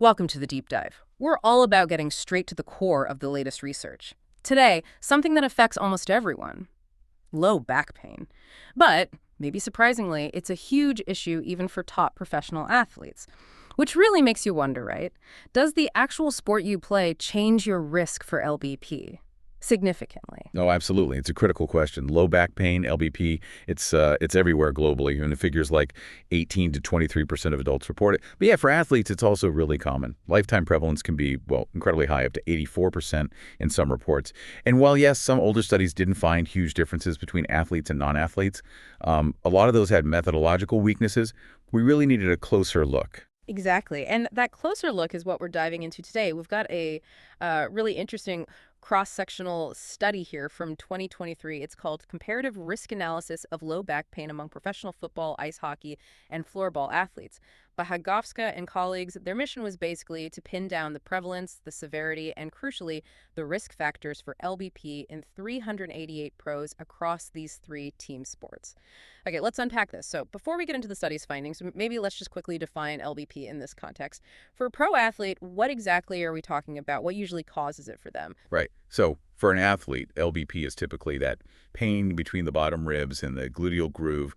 Welcome to the deep dive. We're all about getting straight to the core of the latest research. Today, something that affects almost everyone: low back pain. But, maybe surprisingly, it's a huge issue even for top professional athletes. Which really makes you wonder, right? Does the actual sport you play change your risk for LBP significantly? Oh, absolutely. It's a critical question. Low back pain, LBP, it's everywhere globally, and it figures like 18 to 23% of adults report it. But yeah, for athletes, it's also really common. Lifetime prevalence can be, well, incredibly high, up to 84% in some reports. And while, yes, some older studies didn't find huge differences between athletes and non-athletes, a lot of those had methodological weaknesses. We really needed a closer look. Exactly. And that closer look is what we're diving into today. We've got a really interesting cross-sectional study here from 2023. It's called Comparative Risk Analysis of Low Back Pain Among Professional Football, Ice Hockey, and Floorball Athletes. By Hagovská and colleagues, their mission was basically to pin down the prevalence, the severity, and crucially, the risk factors for LBP in 388 pros across these three team sports. Okay, let's unpack this. So before we get into the study's findings, maybe let's just quickly define LBP in this context. For a pro athlete, what exactly are we talking about? What usually causes it for them? Right. So for an athlete, LBP is typically that pain between the bottom ribs and the gluteal groove.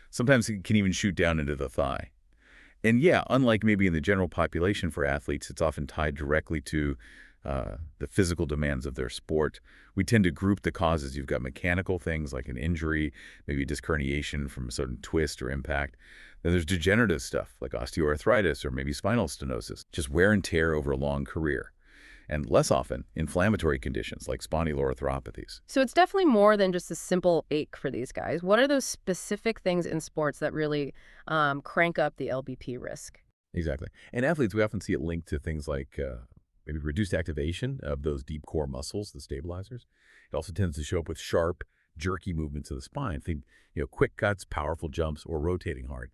Sometimes it can even shoot down into the thigh. And yeah, unlike maybe in the general population for athletes, it's often tied directly to the physical demands of their sport. We tend to group the causes. You've got mechanical things like an injury, maybe disc herniation from a sudden twist or impact. Then there's degenerative stuff like osteoarthritis or maybe spinal stenosis, just wear and tear over a long career. And less often, inflammatory conditions like spondyloarthropathies. So it's definitely more than just a simple ache for these guys. What are those specific things in sports that really crank up the LBP risk? Exactly. And athletes, we often see it linked to things like maybe reduced activation of those deep core muscles, the stabilizers. It also tends to show up with sharp, jerky movements of the spine. Think, quick cuts, powerful jumps, or rotating hard,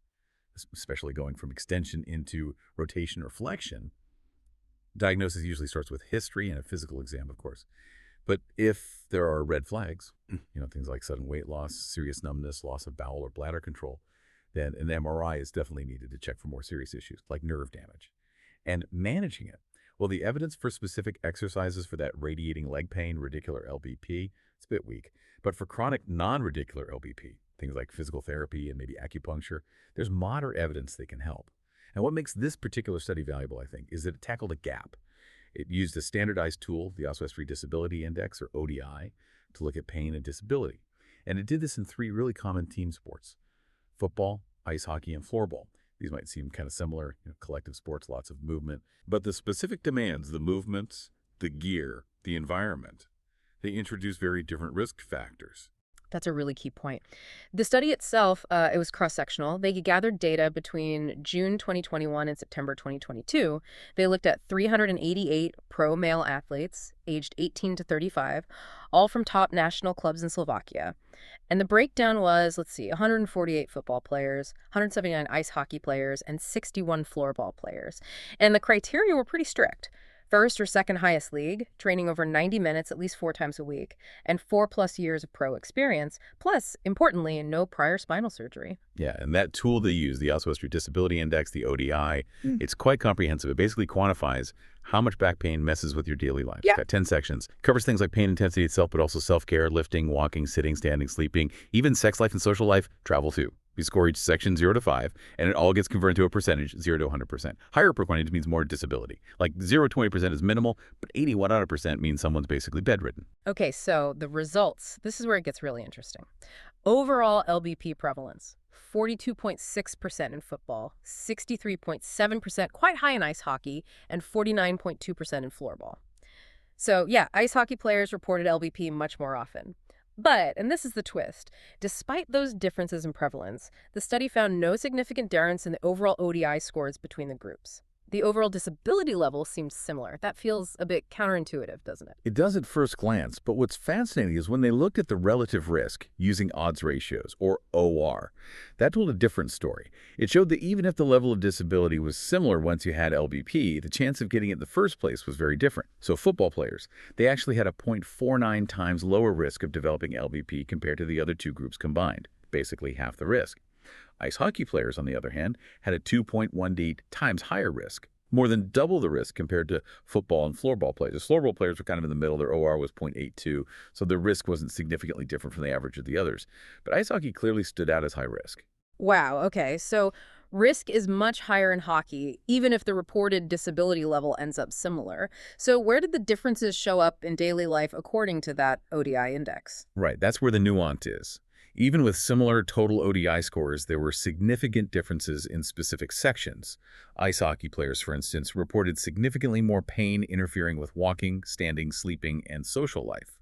especially going from extension into rotation or flexion. Diagnosis usually starts with history and a physical exam, of course. But if there are red flags, things like sudden weight loss, serious numbness, loss of bowel or bladder control, then an MRI is definitely needed to check for more serious issues like nerve damage. And managing it, well, the evidence for specific exercises for that radiating leg pain, radicular LBP, it's a bit weak. But for chronic non-radicular LBP, things like physical therapy and maybe acupuncture, there's moderate evidence they can help. And what makes this particular study valuable, I think, is that it tackled a gap. It used a standardized tool, the Oswestry Disability Index, or ODI, to look at pain and disability. And it did this in three really common team sports: football, ice hockey, and floorball. These might seem kind of similar, collective sports, lots of movement. But the specific demands, the movements, the gear, the environment, they introduce very different risk factors. That's a really key point. The study itself, it was cross-sectional. They gathered data between June 2021 and September 2022. They looked at 388 pro male athletes aged 18 to 35, all from top national clubs in Slovakia. And the breakdown was, 148 football players, 179 ice hockey players, and 61 floorball players. And the criteria were pretty strict. First or second highest league, training over 90 minutes at least 4 times a week, and 4+ years of pro experience, plus, importantly, no prior spinal surgery. Yeah, and that tool they use, the Oswestry Disability Index, the ODI, it's quite comprehensive. It basically quantifies how much back pain messes with your daily life. Yeah. It's got 10 sections. Covers things like pain intensity itself, but also self-care, lifting, walking, sitting, standing, sleeping, even sex life and social life, travel too. We score each section 0 to 5, and it all gets converted to a percentage, 0 to 100%. Higher percentage means more disability. Like 0 to 20% is minimal, but 80 100% means someone's basically bedridden. Okay, so the results. This is where it gets really interesting. Overall LBP prevalence: 42.6% in football, 63.7%, quite high in ice hockey, and 49.2% in floorball. So yeah, ice hockey players reported LBP much more often. But, and this is the twist, despite those differences in prevalence, the study found no significant difference in the overall ODI scores between the groups. The overall disability level seems similar. That feels a bit counterintuitive, doesn't it? It does at first glance, but what's fascinating is when they looked at the relative risk using odds ratios, or OR, that told a different story. It showed that even if the level of disability was similar once you had LBP, the chance of getting it in the first place was very different. So football players, they actually had a 0.49 times lower risk of developing LBP compared to the other two groups combined, basically half the risk. Ice hockey players, on the other hand, had a 2.18 times higher risk, more than double the risk compared to football and floorball players. The floorball players were kind of in the middle. Their OR was 0.82, so their risk wasn't significantly different from the average of the others. But ice hockey clearly stood out as high risk. Wow, okay. So risk is much higher in hockey, even if the reported disability level ends up similar. So where did the differences show up in daily life according to that ODI index? Right, that's where the nuance is. Even with similar total ODI scores, there were significant differences in specific sections. Ice hockey players, for instance, reported significantly more pain interfering with walking, standing, sleeping, and social life.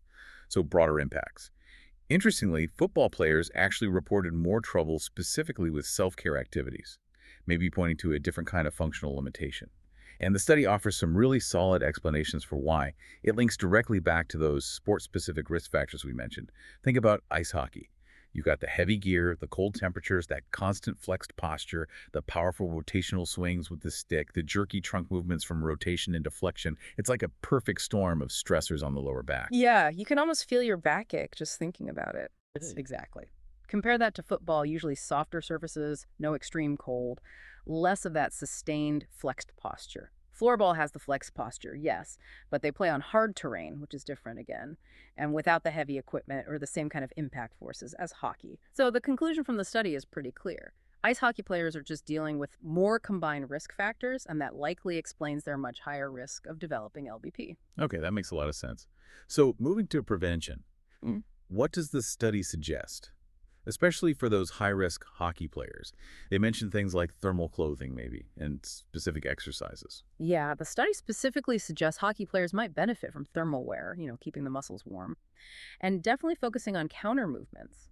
So broader impacts. Interestingly, football players actually reported more trouble specifically with self-care activities, maybe pointing to a different kind of functional limitation. And the study offers some really solid explanations for why. It links directly back to those sport-specific risk factors we mentioned. Think about ice hockey. You've got the heavy gear, the cold temperatures, that constant flexed posture, the powerful rotational swings with the stick, the jerky trunk movements from rotation and deflection. It's like a perfect storm of stressors on the lower back. Yeah, you can almost feel your back ache just thinking about it. Exactly. Compare that to football, usually softer surfaces, no extreme cold, less of that sustained flexed posture. Floorball has the flexed posture, yes, but they play on hard terrain, which is different again, and without the heavy equipment or the same kind of impact forces as hockey. So the conclusion from the study is pretty clear. Ice hockey players are just dealing with more combined risk factors, and that likely explains their much higher risk of developing LBP. Okay, that makes a lot of sense. So moving to prevention, Mm. what does the study suggest? Especially for those high-risk hockey players. They mentioned things like thermal clothing, maybe, and specific exercises. Yeah, the study specifically suggests hockey players might benefit from thermal wear, keeping the muscles warm, and definitely focusing on counter movements,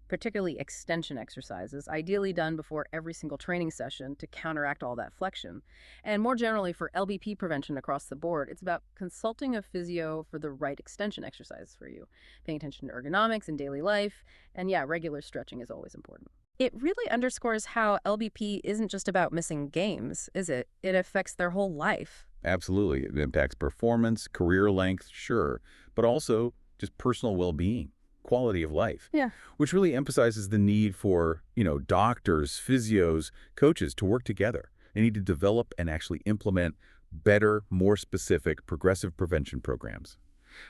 particularly extension exercises, ideally done before every single training session to counteract all that flexion. And more generally, for LBP prevention across the board, it's about consulting a physio for the right extension exercises for you, paying attention to ergonomics in daily life, and yeah, regular stretching is always important. It really underscores how LBP isn't just about missing games, is it? It affects their whole life. Absolutely. It impacts performance, career length, sure, but also just personal well-being, quality of life. Yeah. Which really emphasizes the need for, doctors, physios, coaches to work together. They need to develop and actually implement better, more specific progressive prevention programs,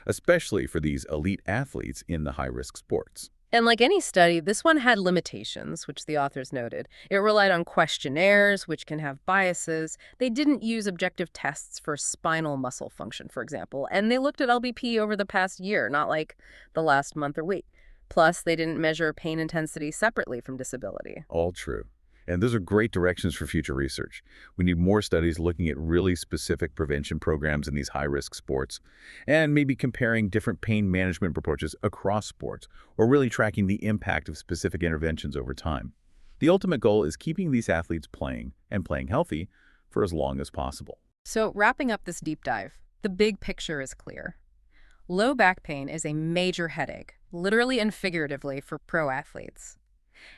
especially for these elite athletes in the high-risk sports. And like any study, this one had limitations, which the authors noted. It relied on questionnaires, which can have biases. They didn't use objective tests for spinal muscle function, for example. And they looked at LBP over the past year, not like the last month or week. Plus, they didn't measure pain intensity separately from disability. All true. And those are great directions for future research. We need more studies looking at really specific prevention programs in these high-risk sports, and maybe comparing different pain management approaches across sports, or really tracking the impact of specific interventions over time. The ultimate goal is keeping these athletes playing, and playing healthy, for as long as possible. So, wrapping up this deep dive, the big picture is clear. Low back pain is a major headache, literally and figuratively, for pro athletes.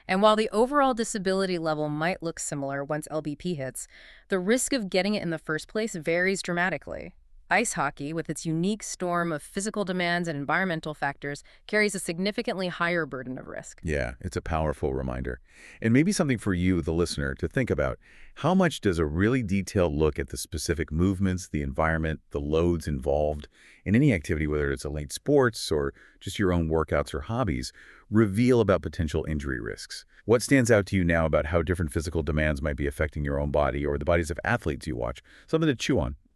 And while the overall disability level might look similar once LBP hits, the risk of getting it in the first place varies dramatically. Ice hockey, with its unique storm of physical demands and environmental factors, carries a significantly higher burden of risk. Yeah, it's a powerful reminder. And maybe something for you, the listener, to think about. How much does a really detailed look at the specific movements, the environment, the loads involved in any activity, whether it's elite sports or just your own workouts or hobbies, reveal about potential injury risks? What stands out to you now about how different physical demands might be affecting your own body or the bodies of athletes you watch? Something to chew on.